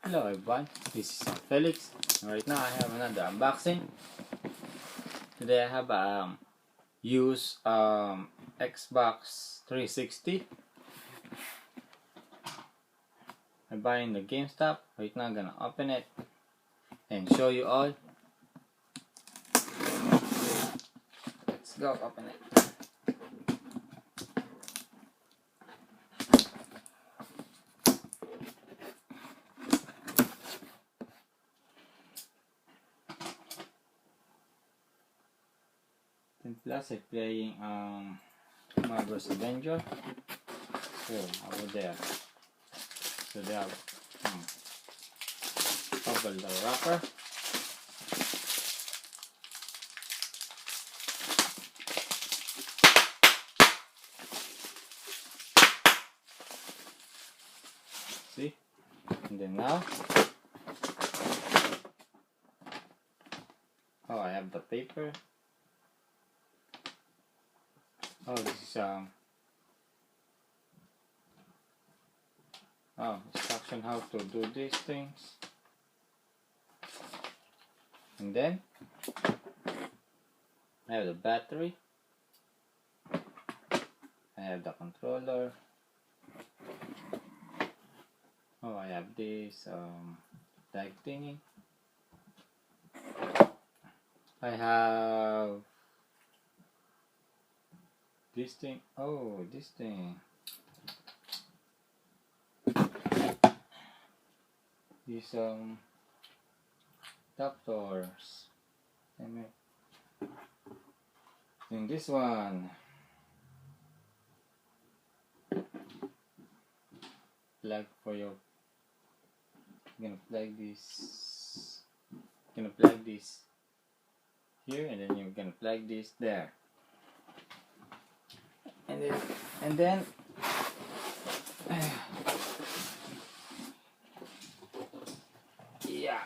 Hello everyone, this is Felix. Right now I have another unboxing. Today I have used Xbox 360. I'm buying the GameStop. Right now I'm gonna open it and show you all. Let's go open it. Plus I'm playing Marvel's Avenger. So over there. So they have bubble the wrapper. See? And then now I have the paper. This is instruction how to do these things. And then I have the battery. I have the controller. I have this tag thingy. I have this thing. This thing. These adapters. And this one. Plug for your. You're gonna plug this. You're gonna plug this here, and then you're gonna plug this there. And then yeah.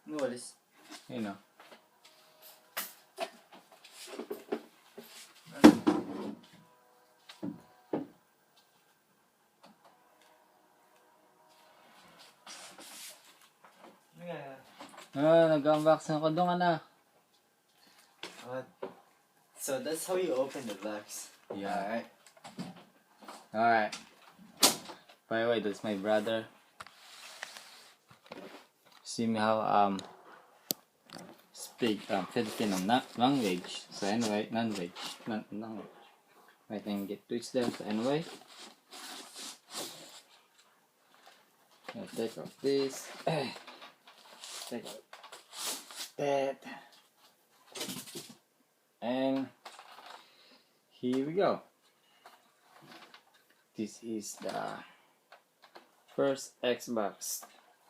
What is? You know. Nag-unbox ako doon ka na. So that's how you open the box. Yeah. Alright. By the way, that's my brother. See me how speak Filipino language. So anyway, language. I can get twitched there. So anyway, I'll take off this. Take off that. And here we go. This is the first Xbox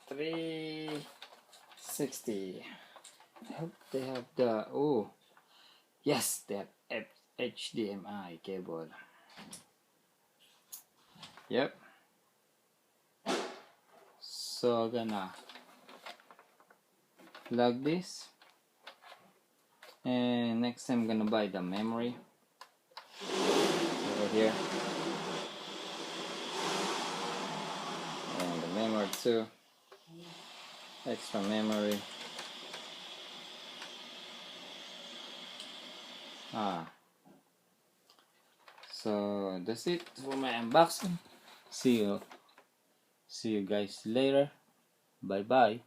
360. I hope they have the yes, they have HDMI cable. Yep. So I'm gonna plug this, and next time I'm gonna buy the memory over here, and the memory too, extra memory. So that's it for my unboxing. See you guys later. Bye bye.